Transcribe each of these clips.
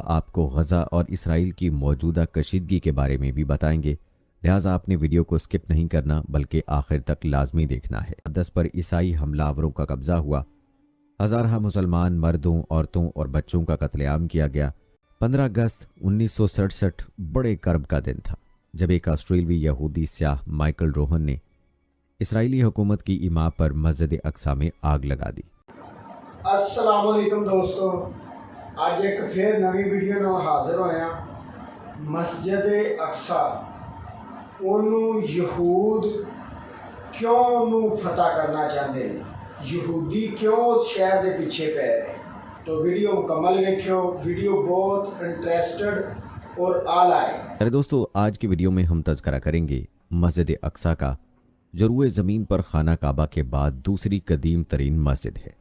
آپ کو غزہ اور اسرائیل کی موجودہ کشیدگی کے بارے میں بھی بتائیں گے، لہٰذا آپ نے ویڈیو کو سکپ نہیں کرنا بلکہ آخر تک لازمی دیکھنا ہے۔ مقدس پر عیسائی حملہ آوروں کا قبضہ ہوا، ہزارہ مسلمان مردوں، عورتوں اور بچوں کا قتل عام کیا گیا۔ 15 اگست 1967 بڑے کرب کا دن تھا جب ایک آسٹریلوی یہودی سیاہ مائیکل روہن نے اسرائیلی حکومت کی ایما پر مسجد اقصی میں آگ لگا دی۔ السلام علیکم دوستو، اج ایک پھر نوی ویڈیو نال حاضر ہوئے ہیں۔ مسجد اقصی انہوں یہود کیوں انہوں فتح کرنا چاہتے ہیں، یہودی کیوں اس شہر دے پیچھے پہ رہے، تو ویڈیو مکمل دیکھو۔ ویڈیو بہت انٹرسٹڈ اور اعلیٰ ہے۔ ارے دوستو، آج کی ویڈیو میں ہم تذکرہ کریں گے مسجد اقصی کا، جو روئے زمین پر خانہ کعبہ کے بعد دوسری قدیم ترین مسجد ہے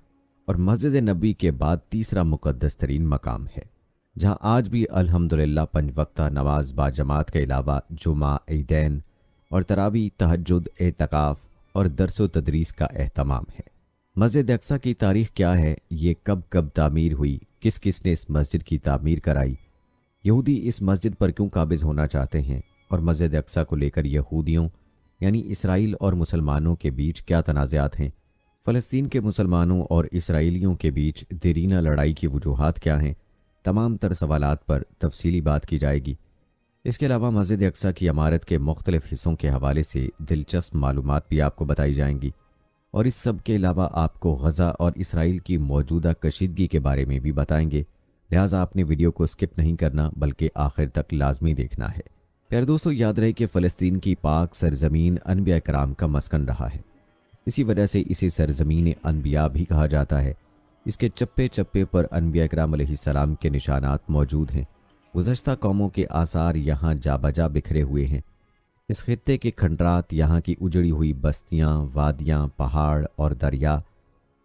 اور مسجد نبی کے بعد تیسرا مقدس ترین مقام ہے، جہاں آج بھی الحمدللہ 5 وقتہ نماز با جماعت کے علاوہ جمعہ، عیدین اور تراویح، تہجد، اعتکاف اور درس و تدریس کا اہتمام ہے۔ مسجد اقصی کی تاریخ کیا ہے، یہ کب تعمیر ہوئی، کس کس نے اس مسجد کی تعمیر کرائی، یہودی اس مسجد پر کیوں قابض ہونا چاہتے ہیں، اور مسجد اقصی کو لے کر یہودیوں یعنی اسرائیل اور مسلمانوں کے بیچ کیا تنازعات ہیں، فلسطین کے مسلمانوں اور اسرائیلیوں کے بیچ دیرینہ لڑائی کی وجوہات کیا ہیں، تمام تر سوالات پر تفصیلی بات کی جائے گی۔ اس کے علاوہ مسجد اقصی کی عمارت کے مختلف حصوں کے حوالے سے دلچسپ معلومات بھی آپ کو بتائی جائیں گی، اور اس سب کے علاوہ آپ کو غزہ اور اسرائیل کی موجودہ کشیدگی کے بارے میں بھی بتائیں گے، لہٰذا آپ نے ویڈیو کو سکپ نہیں کرنا بلکہ آخر تک لازمی دیکھنا ہے۔ پیارے دوستو، یاد رہے کہ فلسطین کی پاک سرزمین انبیاء کرام کا مسکن رہا ہے، اسی وجہ سے اسے سرزمین انبیاء بھی کہا جاتا ہے۔ اس کے چپے چپے پر انبیاء کرام علیہ السلام کے نشانات موجود ہیں، گزشتہ قوموں کے آثار یہاں جا بجا بکھرے ہوئے ہیں۔ اس خطے کے کھنڈرات، یہاں کی اجڑی ہوئی بستیاں، وادیاں، پہاڑ اور دریا،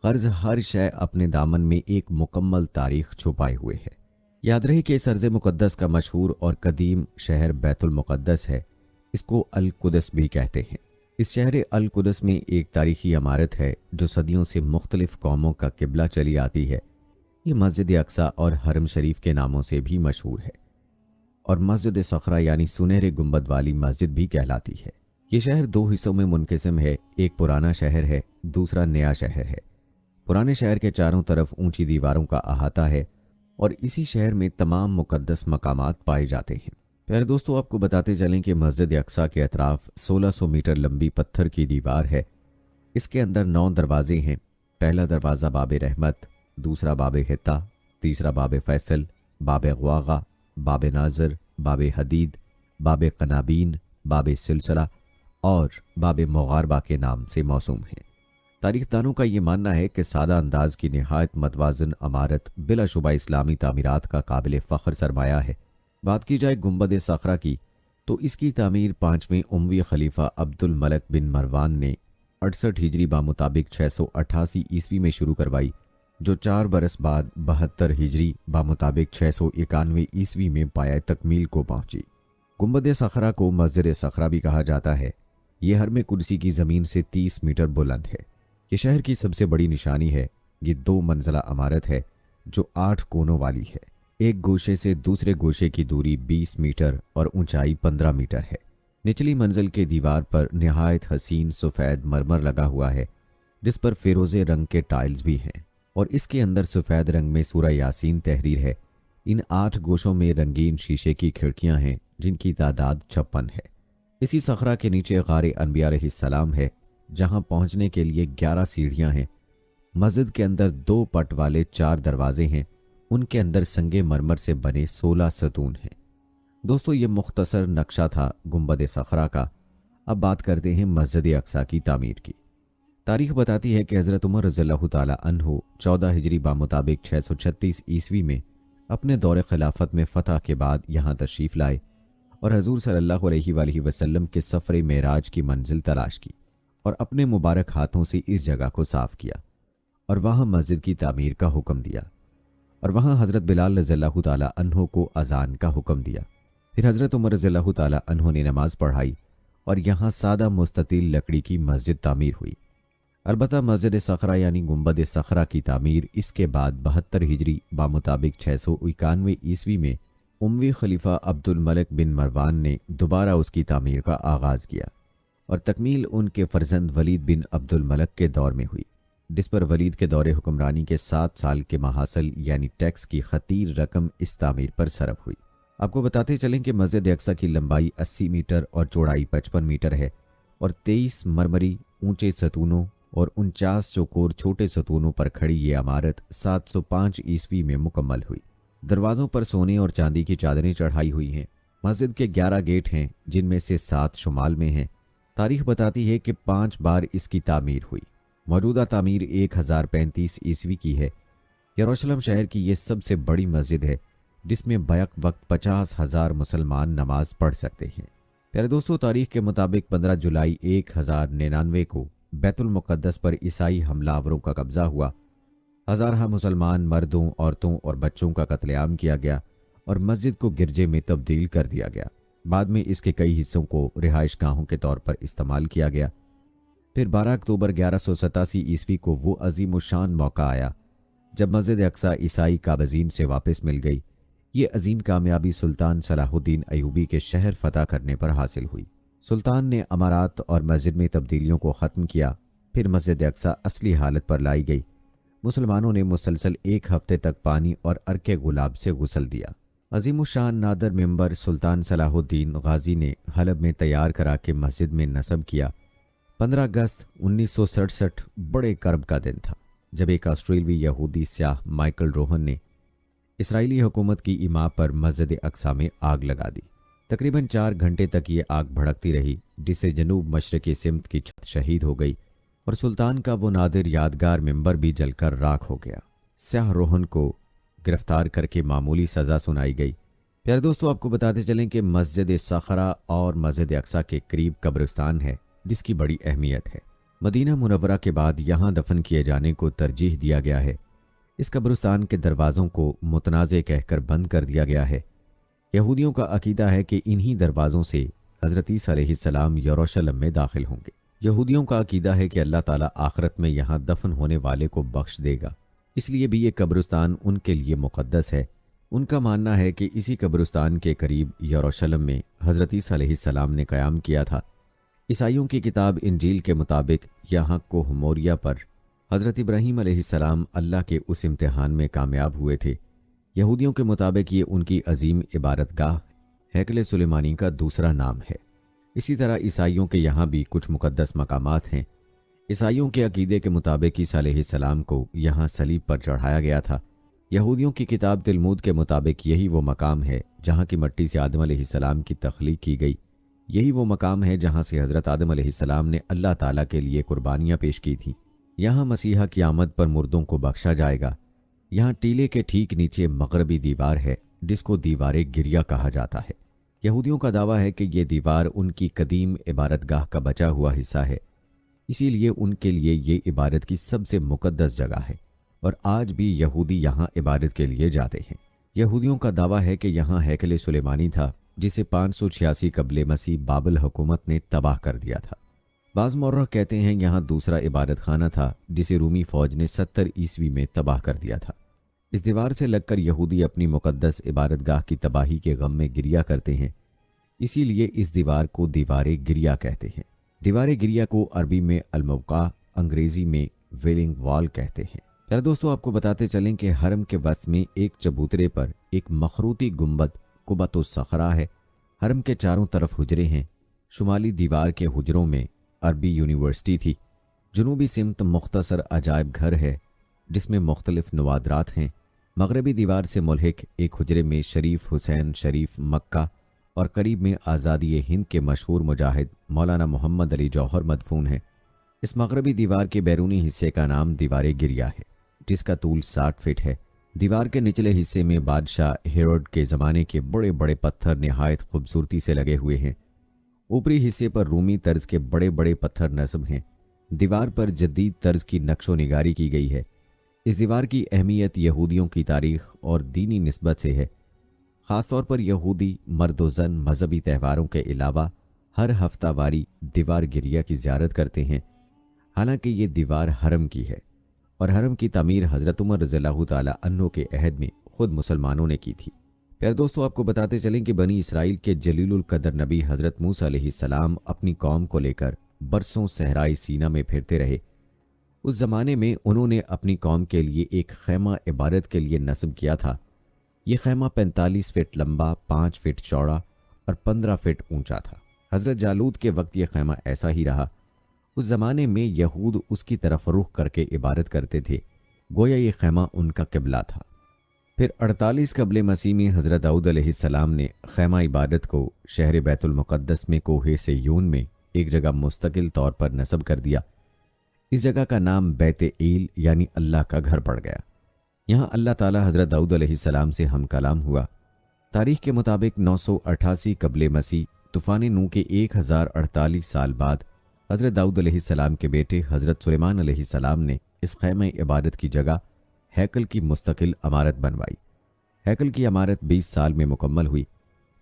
غرض ہر شے اپنے دامن میں ایک مکمل تاریخ چھپائے ہوئے ہے۔ یاد رہے کہ اس ارض مقدس کا مشہور اور قدیم شہر بیت المقدس ہے، اس کو القدس بھی کہتے ہیں۔ اس شہر القدس میں ایک تاریخی عمارت ہے جو صدیوں سے مختلف قوموں کا قبلہ چلی آتی ہے۔ یہ مسجد اقصی اور حرم شریف کے ناموں سے بھی مشہور ہے، اور مسجد صخرہ یعنی سنہرے گنبد والی مسجد بھی کہلاتی ہے۔ یہ شہر 2 حصوں میں منقسم ہے، ایک پرانا شہر ہے، دوسرا نیا شہر ہے۔ پرانے شہر کے چاروں طرف اونچی دیواروں کا احاطہ ہے اور اسی شہر میں تمام مقدس مقامات پائے جاتے ہیں۔ پیارے دوستو، آپ کو بتاتے چلیں کہ مسجد اقصی کے اطراف 1600 میٹر لمبی پتھر کی دیوار ہے۔ اس کے اندر 9 دروازے ہیں۔ پہلا دروازہ باب رحمت، دوسرا باب حطہ، تیسرا باب فیصل، باب غواغہ، باب ناظر، باب حدید، باب قنابین، باب سلسلہ اور باب مغاربہ کے نام سے موسوم ہیں۔ تاریخ دانوں کا یہ ماننا ہے کہ سادہ انداز کی نہایت متوازن عمارت بلا شبہ اسلامی تعمیرات کا قابل فخر سرمایہ ہے۔ بات کی جائے گنبد صخرہ کی تو اس کی تعمیر 5ویں اموی خلیفہ عبد الملک بن مروان نے 68 ہجری بمطابق 688 عیسوی میں شروع کروائی، جو 4 برس بعد 72 ہجری بمطابق 691 عیسوی میں پایہ تکمیل کو پہنچی۔ گنبد صخرہ کو مسجد صخرہ بھی کہا جاتا ہے۔ یہ حرم قدسی کی زمین سے 30 میٹر بلند ہے۔ یہ شہر کی سب سے بڑی نشانی ہے۔ یہ 2 منزلہ عمارت ہے جو 8 کونوں والی ہے۔ ایک گوشے سے دوسرے گوشے کی دوری 20 میٹر اور اونچائی 15 میٹر ہے۔ نچلی منزل کے دیوار پر نہایت حسین سفید مرمر لگا ہوا ہے، جس پر فیروزے رنگ کے ٹائلز بھی ہیں، اور اس کے اندر سفید رنگ میں سورہ یاسین تحریر ہے۔ ان 8 گوشوں میں رنگین شیشے کی کھڑکیاں ہیں جن کی تعداد 56 ہے۔ اسی صخرہ کے نیچے غار انبیاء علیہ السلام ہے، جہاں پہنچنے کے لیے 11 سیڑھیاں ہیں۔ مسجد کے اندر 2 پٹ والے 4 دروازے ہیں، ان کے اندر سنگ مرمر سے بنے 16 ستون ہیں۔ دوستو، یہ مختصر نقشہ تھا گنبد صخرہ کا۔ اب بات کرتے ہیں مسجد اقصی کی تعمیر کی۔ تاریخ بتاتی ہے کہ حضرت عمر رضی اللہ تعالی عنہ 14 ہجری بمطابق 636 عیسوی میں اپنے دور خلافت میں فتح کے بعد یہاں تشریف لائے اور حضور صلی اللہ علیہ وآلہ وسلم کے سفر معراج کی منزل تلاش کی اور اپنے مبارک ہاتھوں سے اس جگہ کو صاف کیا اور وہاں مسجد کی تعمیر کا حکم دیا، اور وہاں حضرت بلال رضی اللہ تعالی عنہ کو اذان کا حکم دیا۔ پھر حضرت عمر رضی اللہ تعالی عنہ نے نماز پڑھائی اور یہاں سادہ مستطیل لکڑی کی مسجد تعمیر ہوئی۔ अलबत्ता मस्जिद सखरा यानी गुंबद सखरा की तामीर इसके बाद 72 हिजरी बामुताबिक 691 ईस्वी में उमवी खलीफा अब्दुल मलिक बिन मरवान ने दोबारा उसकी तामीर का आगाज़ किया और तकमील उनके फर्जंद वलीद बिन अब्दुल मलिक के दौर में हुई, जिस पर वलीद के दौरे हुक्मरानी के 7 साल के महासल यानी टैक्स की खतीर रकम इस तामीर पर सरफ हुई। आपको बताते चलें कि मस्जिद अक्सा की लंबाई 80 मीटर और चौड़ाई 55 मीटर है और 23 मरमरी ऊंचे सतूनों और 49 चौकोर छोटे सतूनों पर खड़ी ये इमारत 705 ईस्वी में मुकम्मल हुई। दरवाज़ों पर सोने और चांदी की चादरें चढ़ाई हुई हैं। मस्जिद के 11 गेट हैं, जिनमें से 7 शुमाल में हैं। तारीख बताती है कि 5 बार इसकी तामीर हुई। मौजूदा तामीर 1035 ईस्वी की है। यरूशलेम शहर की ये सबसे बड़ी मस्जिद है, जिसमें बैक वक्त 50,000 मुसलमान नमाज पढ़ सकते हैं। प्यारे दोस्तों, तारीख के मुताबिक 15 जुलाई 1099 को बैतुल मुक़द्दस पर ईसाई हमलावरों का कब्जा हुआ। हज़ारा मुसलमान मर्दों, औरतों और बच्चों का कत्लेआम किया गया और मस्जिद को गिरजे में तब्दील कर दिया गया। बाद में इसके कई हिस्सों को रिहाइश गाहों के तौर पर इस्तेमाल किया गया। फिर 12 अक्टूबर 1187 ईस्वी को वो अजीमुशान मौका आया जब मस्जिद अक्सा ईसाई काबज़ीन से वापस मिल गई। ये अजीम कामयाबी सुल्तान सलाहुद्दीन अयूबी के शहर फतह करने पर हासिल हुई। सुल्तान ने अमारात और मस्जिद में तब्दीलियों को ख़त्म किया। फिर मस्जिद अक्सा असली हालत पर लाई गई। मुसलमानों ने मुसलसल 1 हफ्ते तक पानी और अर्के गुलाब से गुसल दिया। अजीमुशान नादर मेंबर सुल्तान सलाहुद्दीन गाजी ने हलब में तैयार करा के मस्जिद में नस्ब किया। 15 अगस्त 1967 बड़े कर्ब का दिन था, जब एक ऑस्ट्रेलवी यहूदी स्याह माइकल रोहन ने इसराइली हुकूमत की इमाम पर मस्जिद अक्सा में आग लगा दी। तकरीबन 4 घंटे तक ये आग भड़कती रही, जिससे जनूब मशरक़ी सिमत की छत शहीद हो गई और सुल्तान का वो नादिर यादगार मेंबर भी जलकर राख हो गया। स्याह रोहन को गिरफ्तार करके मामूली सज़ा सुनाई गई। प्यारे दोस्तों, आपको बताते चलें कि मस्जिद सखरा और मस्जिद अक्सा के करीब कब्रिस्तान है, जिसकी बड़ी अहमियत है। मदीना मुनव्वरा के बाद यहाँ दफन किए जाने को तरजीह दिया गया है। इस कब्रिस्तान के दरवाज़ों को मुतनाज़े कहकर बंद कर दिया गया है। यहूदियों का अकीदा है कि इन्हीं दरवाज़ों से हज़रत ईसा अलैहिस्सलाम यरूशलेम में दाखिल होंगे। यहूदियों का अकीदा है कि अल्लाह ताला आखिरत में यहाँ दफन होने वाले को बख्श देगा, इसलिए भी ये कब्रिस्तान उनके लिए मुक़द्दस है। उनका मानना है कि इसी कब्रिस्तान के करीब यरूशलेम में हज़रत ईसा अलैहिस्सलाम ने क़याम किया था। ईसाइयों की किताब इंजील के मुताबिक यहाँ कोह मोरिया पर हज़रत इब्राहीम अलैहिस्सलाम अल्लाह के उस इम्तिहान में कामयाब हुए थे। यहूदियों के मुताबिक ये उनकी अजीम इबादतगाह हैकल सुलेमानी का दूसरा नाम है। इसी तरह ईसाइयों के यहाँ भी कुछ मुक़द्दस मकामात हैं। ईसाइयों के अकीदे के मुताबिक ईसा अलैहिस्सलाम को यहाँ सलीब पर चढ़ाया गया था। यहूदियों की किताब तिलमूद के मुताबिक यही वो मकाम है जहाँ की मट्टी से आदम अलैहिस्सलाम की तख्लीक की गई। यही वो मकाम है जहाँ से हज़रत आदम अलैहिस्सलाम ने अल्लाह ताला के लिए कुर्बानियाँ पेश की थीं। यहाँ मसीहा की आमद पर मुर्दों को बख्शा जाएगा। यहाँ टीले के ठीक नीचे मगरबी दीवार है, जिसको दीवार गिरिया कहा जाता है। यहूदियों का दावा है कि ये दीवार उनकी कदीम इबादतगाह का बचा हुआ हिस्सा है, इसीलिए उनके लिए ये इबादत की सबसे मुक़द्दस जगह है और आज भी यहूदी यहाँ इबादत के लिए जाते हैं। यहूदियों का दावा है कि यहाँ हैकल सुलेमानी था, जिसे 586 कबले मसीह बाबल हुकूमत ने तबाह कर दिया था। बाज़ मौर्रख कहते हैं यहाँ दूसरा इबादत खाना था, जिसे रूमी फ़ौज ने 70 ईस्वी में तबाह कर दिया था। इस दीवार से लगकर यहूदी अपनी मुक़द्दस इबादतगाह की तबाही के गम में गिरिया करते हैं, इसीलिए इस दीवार को दीवार गिरिया कहते हैं। दीवार गिरिया को अरबी में अलमौका, अंग्रेज़ी में वेलिंग वॉल कहते हैं। यार दोस्तों, आपको बताते चलें कि हरम के वस्त में एक चबूतरे पर एक मखरूती गुंबद कुबतुस सखरा है। हरम के चारों तरफ हुजरे हैं। शुमाली दीवार के हुजरों में अरबी यूनिवर्सिटी थी। जनूबी सिमत मुख्तसर अजायब घर है, जिसमें मुख्तलिफ नवादरात हैं। मगरबी दीवार से मुल्हिक एक हुजरे में शरीफ हुसैन शरीफ मक्का और करीब में आज़ादी हिंद के मशहूर मुजाहिद मौलाना मोहम्मद अली जौहर मदफून हैं। इस मगरबी दीवार के बैरूनी हिस्से का नाम दीवार गिरिया है, जिसका तूल 60 फीट है। दीवार के निचले हिस्से में बादशाह हेरोड के ज़माने के बड़े बड़े पत्थर निहायत खूबसूरती से लगे हुए हैं। ऊपरी हिस्से पर रूमी तर्ज के बड़े बड़े पत्थर नस्ब हैं। दीवार पर जदीद तर्ज की नक्शो निगारी की गई है। इस दीवार की अहमियत यहूदियों की तारीख और दीनी निस्बत से है। ख़ासतौर पर यहूदी मर्द व ज़न मजहबी त्यौहारों के अलावा हर हफ्तावारी दीवार गिरिया की ज़ियारत करते हैं। हालांकि ये दीवार हरम की है और हरम की तामीर हज़रत उमर रज़ियल्लाहु ताला अन्हो के अहद में खुद मुसलमानों ने की थी। प्यारे दोस्तों, आपको बताते चलें कि बनी इसराइल के जलीलुल कदर नबी हज़रत मूसा अलैहिस्सलाम अपनी कौम को लेकर बरसों सहराई सीना में फिरते रहे। उस ज़माने में उन्होंने अपनी कौम के लिए एक खैमा इबादत के लिए नस्ब किया था। ये खैमा 45 फीट लंबा, 5 फीट चौड़ा और 15 फीट ऊंचा था। हज़रत जालूद के वक्त ये खैमा ऐसा ही रहा। उस ज़माने में यहूद उसकी तरफ रुख करके इबादत करते थे, गोया ये खैमा उनका किबला था। फिर 48 कबले मसीह में हज़रत दाऊद अलैहिस्सलाम ने खैमा इबादत को शहर बैतुल मुक़द्दस में कोहे से यून में एक जगह मुस्तकिल तौर पर नस्ब कर दिया। इस जगह का नाम बैत ईल यानी अल्लाह का घर पड़ गया। यहाँ अल्लाह ताला हज़रत दाऊद अलैहिस्सलाम से हम कलाम हुआ। तारीख के मुताबिक 988 कबले मसीह तूफ़ान नू के 1048 साल बाद हज़रत दाऊद अलैहिस्सलाम के बेटे हज़रत सुलेमान अलैहिस्सलाम ने इस खैमे इबादत की जगह हैकल की मुस्तकिल इमारत बनवाई। हैकल की इमारत 20 साल में मुकम्मल हुई।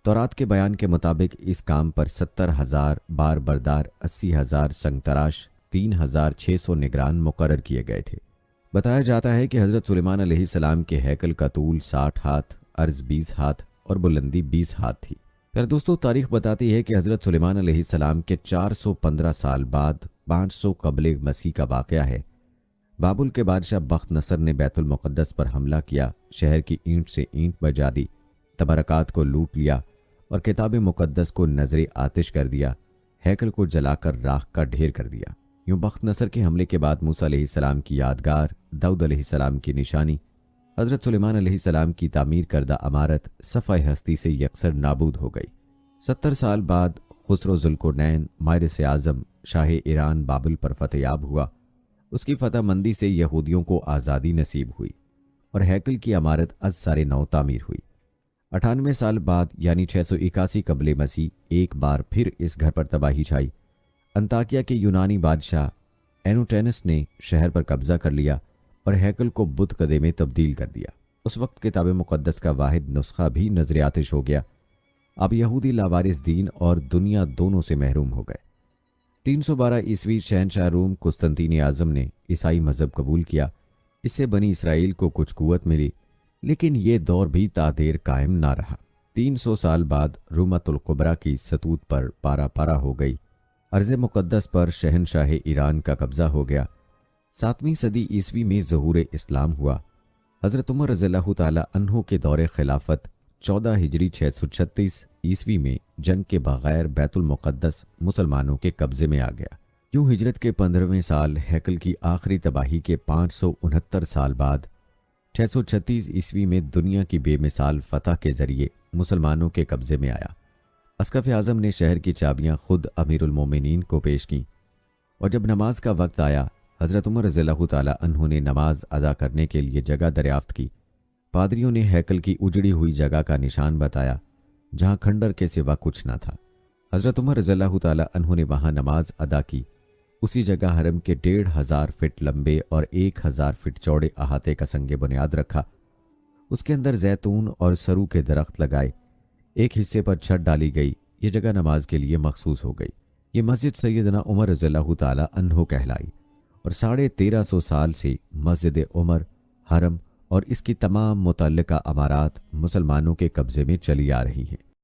तौरात के बयान के मुताबिक इस काम पर 70,000 बार बरदार, 80,000 संगतराश, 3,600 निगरान मुकर्रर किए गए थे। बताया जाता है कि हज़रत सुलेमान अलैहिस्सलाम के हैकल का तूल 60 हाथ, अर्ज 20 हाथ और बुलंदी 20 हाथ थी। फिर दोस्तों, तारीख बताती है कि हज़रत सुलेमान अलैहिस्सलाम के 415 साल बाद 500 कबले मसीह का वाक़या है। बाबुल के बादशाह बख्त नसर ने बैतुल मुक़द्दस पर हमला किया, शहर की ईंट से ईंट बजा दी, तबरकात को लूट लिया और किताब मुक़द्दस को नजर आतिश कर दिया, हैकल को जलाकर राख का ढेर कर दिया। यूँ बख्त नसर के हमले के बाद मूसा अलैहिस्सलाम की यादगार, दाऊद अलैहिस्सलाम की निशानी, हज़रत सुलेमान अलैहिस्सलाम की तामीर करदा इमारत सफ़ाए हस्ती से यकसर नाबूद हो गई। 70 साल बाद खुसरो ज़ुल्क़रनैन मारिस आज़म शाह ईरान बाबिल पर फतेयाब हुआ। उसकी फतहमंदी से यहूदियों को आज़ादी नसीब हुई और हैकल की इमारत अज सारे नौ तामीर हुई। 98 साल बाद यानी 681 कबले मसीह एक बार फिर इस घर पर तबाही छाई। अंताकिया के यूनानी बादशाह एनोटेनस ने शहर पर कब्जा कर लिया और हैकल को बुत कदे में तब्दील कर दिया। उस वक्त किताब मुक़द्दस का वाहिद नुस्खा भी नजर आतिश हो गया। अब यहूदी लावारिस दीन और दुनिया दोनों से महरूम हो गए। 312 ईस्वी शहनशाह रूम कुस्तंतीन आज़म ने ईसाई मज़हब कबूल किया। इससे बनी इसराइल को कुछ कुव्वत मिली, लेकिन ये दौर भी तादेर कायम ना रहा। 300 साल बाद रूमतुल कुबरा की सतूत पर पारा पारा हो गई। अर्ज़ मुक़द्दस पर शहनशाह ईरान का कब्ज़ा हो गया। 7वीं सदी ईस्वी में ज़हूर इस्लाम हुआ। हज़रत उमर रज़ियल्लाहु ताला अन्हु के दौरे खिलाफत 14 हिजरी 636 ईस्वी में जंग के बगैर बैतुल मुक़द्दस मुसलमानों के कब्ज़े में आ गया। यूँ हिजरत के 15वें साल हैकल की आखिरी तबाही के 569 साल बाद 636 ईस्वी में दुनिया की बेमिसाल फतह के ज़रिए मुसलमानों के कब्ज़े में आया। अस्कफ़ आज़म ने शहर की चाबियाँ खुद अमीरुल मोमिनीन को पेश की और जब नमाज का वक्त आया, हज़रत उमर रज़ियल्लाहु ताला अन्हु ने नमाज अदा करने के लिए जगह दरियाफ्त की। पादरियों ने हैकल की उजड़ी हुई जगह का निशान बताया, जहाँ खंडर के सिवा कुछ न था। हज़रत उमर रज़ियल्लाहु ताला अन्हु ने वहाँ नमाज अदा की। उसी जगह हरम के 1,500 फीट लंबे और 1,000 फीट चौड़े अहाते का संगे बुनियाद रखा। उसके अंदर जैतून और सरू के दरख्त लगाए। एक हिस्से पर छत डाली गई। ये जगह नमाज के लिए मखसूस हो गई। ये मस्जिद सैयदना उमर रज़ियल्लाहु ताला अन्हु कहलाई और 1350 साल से मस्जिद उमर, हरम और इसकी तमाम मुतल्लिका अमारात मुसलमानों के कब्ज़े में चली आ रही हैं।